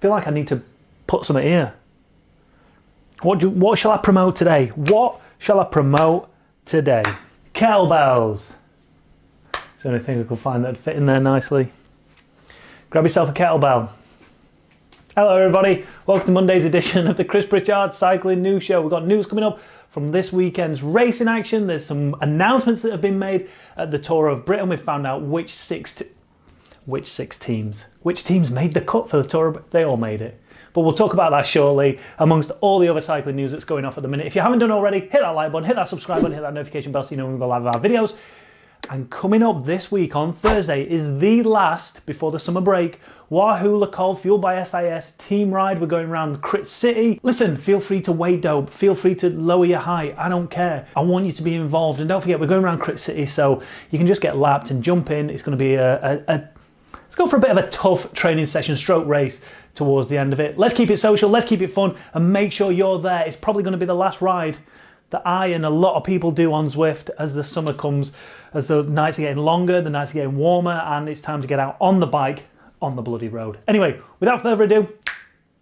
feel like I need to put something here. What shall I promote today? What shall I promote today? Kettlebells. It's the only thing I could find that'd fit in there nicely. Grab yourself a kettlebell. Hello everybody, welcome to Monday's edition of the Chris Pritchard Cycling News Show. We've got news coming up from this weekend's racing action. There's some announcements that have been made at the Tour of Britain. We've found out which teams made the cut for the Tour of Britain. They all made it. But we'll talk about that shortly, amongst all the other cycling news that's going off at the minute. If you haven't done already, hit that like button, hit that subscribe button, hit that notification bell so you know when we go live with our videos. And coming up this week on Thursday is the last, before the summer break, Wahoo Le Col fueled by SIS team ride. We're going around Crit City. Listen, feel free to weight dope, feel free to lower your height, I don't care. I want you to be involved. And don't forget, we're going around Crit City, so you can just get lapped and jump in. It's going to be let's go for a bit of a tough training session, stroke race towards the end of it. Let's keep it social, let's keep it fun, and make sure you're there. It's probably going to be the last ride that I and a lot of people do on Zwift as the summer comes, as the nights are getting longer, the nights are getting warmer, and it's time to get out on the bike on the bloody road. Anyway, without further ado,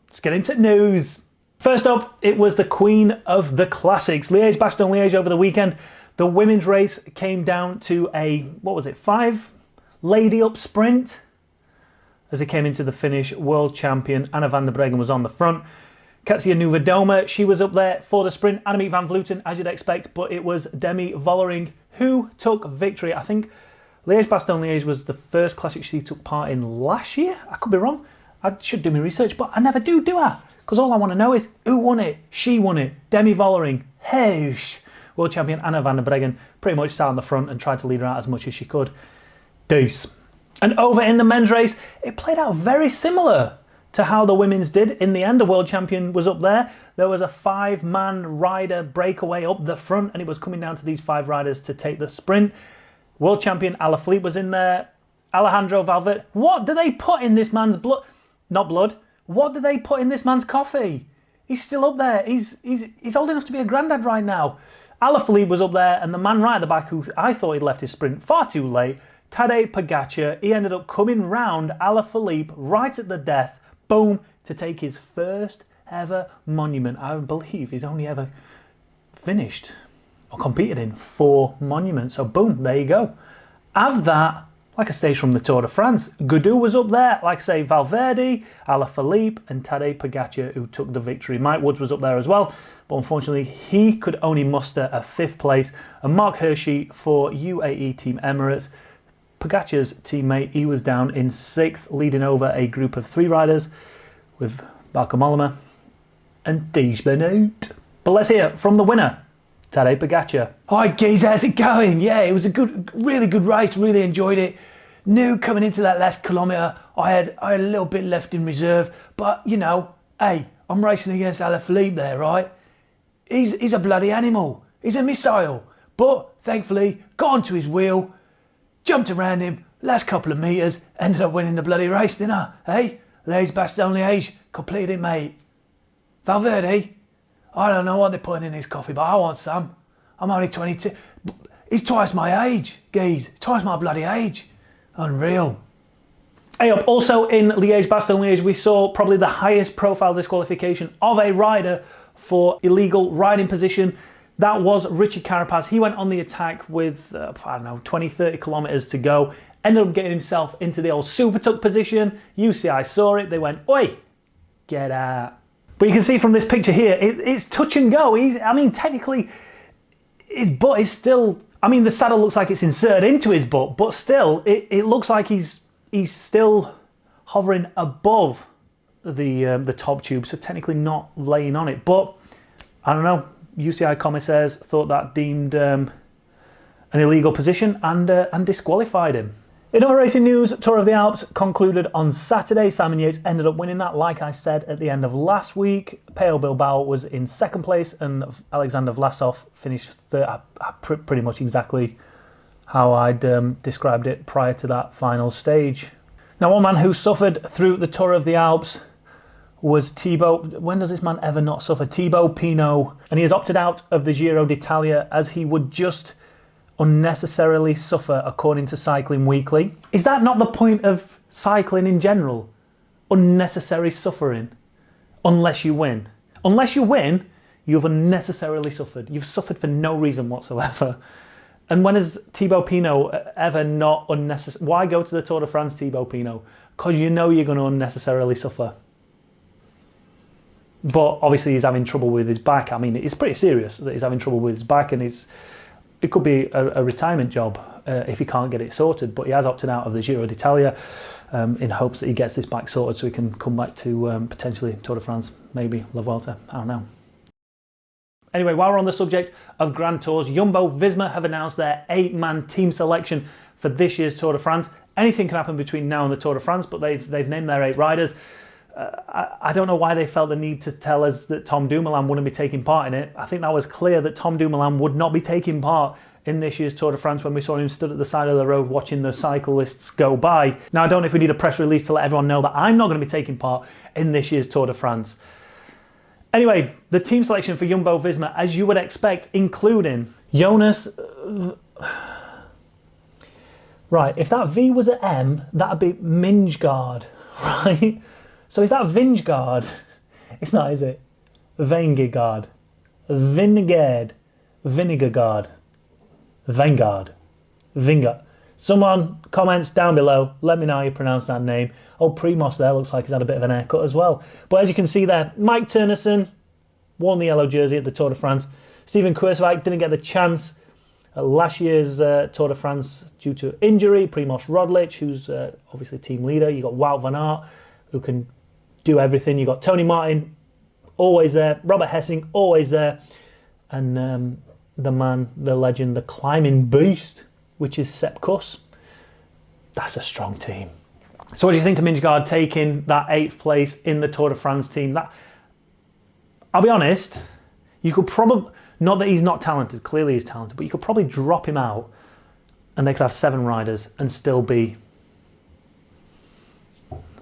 let's get into news. First up, it was the queen of the classics, Liège-Bastogne-Liège over the weekend. The women's race came down to a, 5 lady up sprint. As it came into the finish, world champion Anna van der Breggen was on the front. Katja Nieuwedome, she was up there for the sprint. Annemiek van Vleuten, as you'd expect, but it was Demi Vollering who took victory. I think Liège-Bastogne-Liège was the first classic she took part in last year. I could be wrong. I should do my research, but I never do I? Because all I want to know is who won it. She won it. Demi Vollering. Hey, world champion Anna van der Breggen pretty much sat on the front and tried to lead her out as much as she could. Deuce. And over in the men's race, it played out very similar to how the women's did. In the end, the world champion was up there. There was a 5-man rider breakaway up the front, and it was coming down to these 5 riders to take the sprint. World champion Alaphilippe was in there. Alejandro Valverde. What do they put in this man's blood? Not blood. What do they put in this man's coffee? He's still up there. He's old enough to be a granddad right now. Alaphilippe was up there, and the man right at the back who I thought he'd left his sprint far too late, Tadej Pogacar, he ended up coming round Alaphilippe right at the death, boom, to take his first ever monument. I believe he's only ever finished or competed in 4 monuments. So boom, there you go. Have that, like a stage from the Tour de France. Gudou was up there, like I say, Valverde, Alaphilippe and Tadej Pogacar who took the victory. Mike Woods was up there as well, but unfortunately he could only muster a 5th place. And Mark Hirschi for UAE Team Emirates, Pogacar's teammate, he was down in 6th, leading over a group of 3 riders with Bauke Mollema and Tiesj Benoot. But let's hear from the winner, Tadej Pogacar. Hi guys, how's it going? Yeah, it was a really good race, really enjoyed it. Knew coming into that last kilometre, I had a little bit left in reserve, but you know, hey, I'm racing against Alaphilippe there, right? He's a bloody animal, he's a missile. But thankfully, got onto his wheel, jumped around him, last couple of metres, ended up winning the bloody race, didn't I? Hey, Liège-Bastogne-Liège, completed it, mate. Valverde, I don't know what they're putting in his coffee, but I want some. I'm only 22. He's twice my age, geez. Twice my bloody age. Unreal. Hey up, also in Liège-Bastogne-Liège, we saw probably the highest profile disqualification of a rider for illegal riding position. That was Richard Carapaz. He went on the attack with, 20, 30 kilometres to go. Ended up getting himself into the old super tuck position. UCI saw it. They went, oi, get out. But you can see from this picture here, it's touch and go. Technically, his butt is still, the saddle looks like it's inserted into his butt, but still, it looks like he's still hovering above the top tube, so technically not laying on it. But, I don't know. UCI commissaires thought that deemed an illegal position and disqualified him. In other racing news, Tour of the Alps concluded on Saturday. Simon Yates ended up winning that, like I said at the end of last week. Pello Bilbao was in 2nd place and Alexander Vlasov finished 3rd, pretty much exactly how I'd described it prior to that final stage. Now, one man who suffered through the Tour of the Alps was Thibaut. When does this man ever not suffer? Thibaut Pinot. And he has opted out of the Giro d'Italia as he would just unnecessarily suffer, according to Cycling Weekly. Is that not the point of cycling in general? unnecessary suffering unless you win. Unless you win, you've unnecessarily suffered. You've suffered for no reason whatsoever. And when has Thibaut Pinot ever not unnecessary? Why go to the Tour de France, Thibaut Pinot? Because you know you're going to unnecessarily suffer. But obviously he's having trouble with his back. I mean, it's pretty serious that he's having trouble with his back, and it could be a retirement job if he can't get it sorted. But he has opted out of the Giro d'Italia in hopes that he gets this back sorted so he can come back to potentially Tour de France, maybe La Vuelta, I don't know. Anyway, while we're on the subject of Grand Tours, Jumbo-Visma have announced their 8-man team selection for this year's Tour de France. Anything can happen between now and the Tour de France, but they've named their 8 riders. I don't know why they felt the need to tell us that Tom Dumoulin wouldn't be taking part in it. I think that was clear that Tom Dumoulin would not be taking part in this year's Tour de France when we saw him stood at the side of the road watching the cyclists go by. Now, I don't know if we need a press release to let everyone know that I'm not going to be taking part in this year's Tour de France. Anyway, the team selection for Jumbo-Visma, as you would expect, including Jonas... Right, if that V was an M, that'd be Mingegaard, right? So is that Vingegaard? It's not, is it? Vingegaard. Vingegaard. Vingegaard. Vingard. Someone comments down below, let me know how you pronounce that name. Oh, Primoz there looks like he's had a bit of an haircut as well. But as you can see there, Mike Turnison won the yellow jersey at the Tour de France. Stephen Kruijswijk didn't get the chance at last year's Tour de France due to injury. Primoz Roglic, who's obviously team leader. You got Wout van Aert, who can do everything. You got Tony Martin, always there. Robert Hessing, always there. And the man, the legend, the climbing beast, which is Sepp Kuss. That's a strong team. So what do you think to Vingegaard taking that 8th place in the Tour de France team? I'll be honest, you could probably, not that he's not talented, clearly he's talented, but you could probably drop him out and they could have 7 riders and still be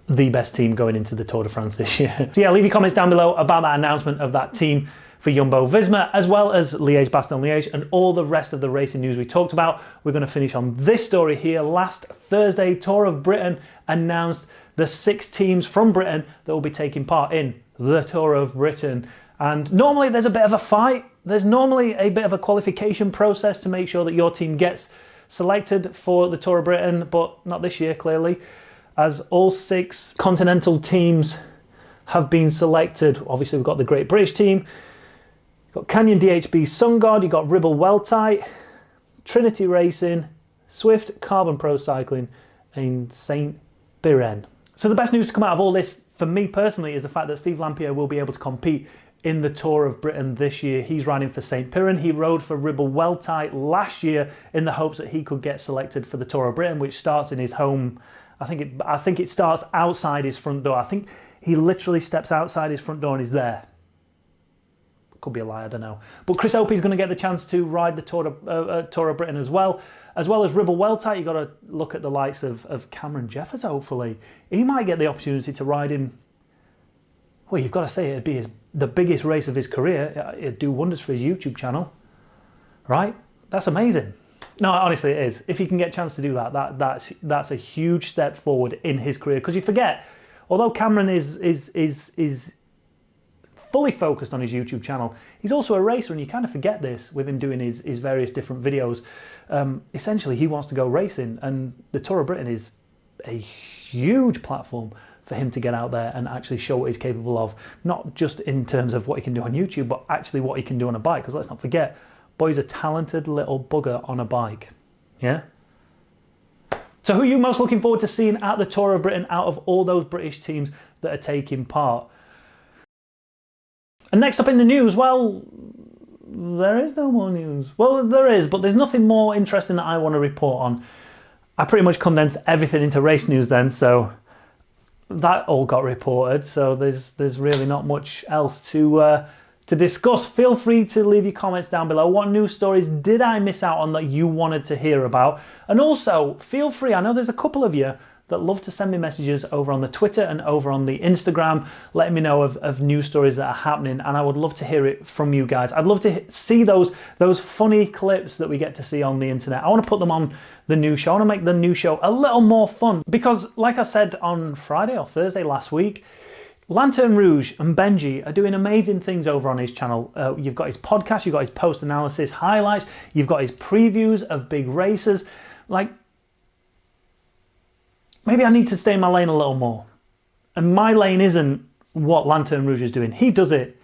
the best team going into the Tour de France this year. So yeah, leave your comments down below about that announcement of that team for Jumbo-Visma, as well as Liège-Bastogne-Liège and all the rest of the racing news we talked about. We're going to finish on this story here. Last Thursday, Tour of Britain announced the 6 teams from Britain that will be taking part in the Tour of Britain. And normally there's a bit of a fight. There's normally a bit of a qualification process to make sure that your team gets selected for the Tour of Britain, but not this year, clearly, as all 6 continental teams have been selected. Obviously, we've got the Great British team, you've got Canyon DHB Sungod, you've got Ribble Weltite, Trinity Racing, Swift Carbon Pro Cycling, and Saint Piran. So the best news to come out of all this, for me personally, is the fact that Steve Lampier will be able to compete in the Tour of Britain this year. He's riding for Saint Piran. He rode for Ribble Weltite last year in the hopes that he could get selected for the Tour of Britain, which starts in his home. I think it starts outside his front door. I think he literally steps outside his front door and he's there. Could be a lie, I don't know. But Chris Opie's going to get the chance to ride the Tour of Britain as well as Ribble Weltite. You've got to look at the likes of Cameron Jeffers, hopefully. He might get the opportunity to ride in, well, you've got to say it'd be the biggest race of his career. It'd do wonders for his YouTube channel, right? That's amazing. No, honestly, it is. If he can get a chance to do that, that's a huge step forward in his career. Because you forget, although Cameron is fully focused on his YouTube channel, he's also a racer, and you kind of forget this with him doing his various different videos. Essentially, he wants to go racing, and the Tour of Britain is a huge platform for him to get out there and actually show what he's capable of, not just in terms of what he can do on YouTube, but actually what he can do on a bike. Because let's not forget, boy's a talented little bugger on a bike. Yeah? So who are you most looking forward to seeing at the Tour of Britain out of all those British teams that are taking part? And next up in the news, well, there is no more news. Well, there is, but there's nothing more interesting that I want to report on. I pretty much condensed everything into race news then, so that all got reported. So there's really not much else to discuss. Feel free to leave your comments down below. What news stories did I miss out on that you wanted to hear about? And also, feel free, I know there's a couple of you that love to send me messages over on the Twitter and over on the Instagram, letting me know of news stories that are happening, and I would love to hear it from you guys. I'd love to see those funny clips that we get to see on the internet. I want to put them on the new show. I want to make the new show a little more fun, because like I said on Friday or Thursday last week, Lanterne Rouge and Benji are doing amazing things over on his channel. You've got his podcast, you've got his post-analysis highlights, you've got his previews of big races. Like, maybe I need to stay in my lane a little more. And my lane isn't what Lanterne Rouge is doing. He does it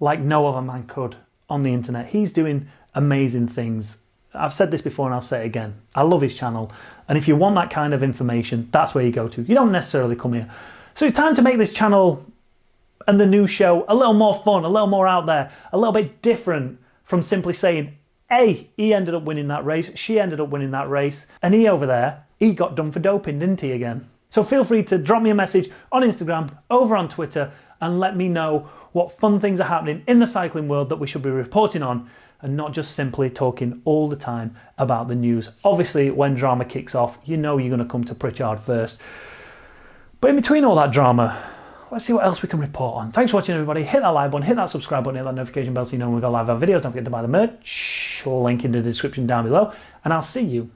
like no other man could on the internet. He's doing amazing things. I've said this before and I'll say it again. I love his channel. And if you want that kind of information, that's where you go to. You don't necessarily come here. So it's time to make this channel and the new show a little more fun, a little more out there, a little bit different from simply saying, hey, he ended up winning that race, she ended up winning that race, and he over there, he got done for doping, didn't he, again? So feel free to drop me a message on Instagram, over on Twitter, and let me know what fun things are happening in the cycling world that we should be reporting on, and not just simply talking all the time about the news. Obviously, when drama kicks off, you know you're going to come to Pritchard first. But in between all that drama, let's see what else we can report on. Thanks for watching, everybody. Hit that like button, hit that subscribe button, hit that notification bell so you know when we go live our videos. Don't forget to buy the merch. Link in the description down below. And I'll see you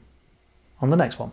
on the next one.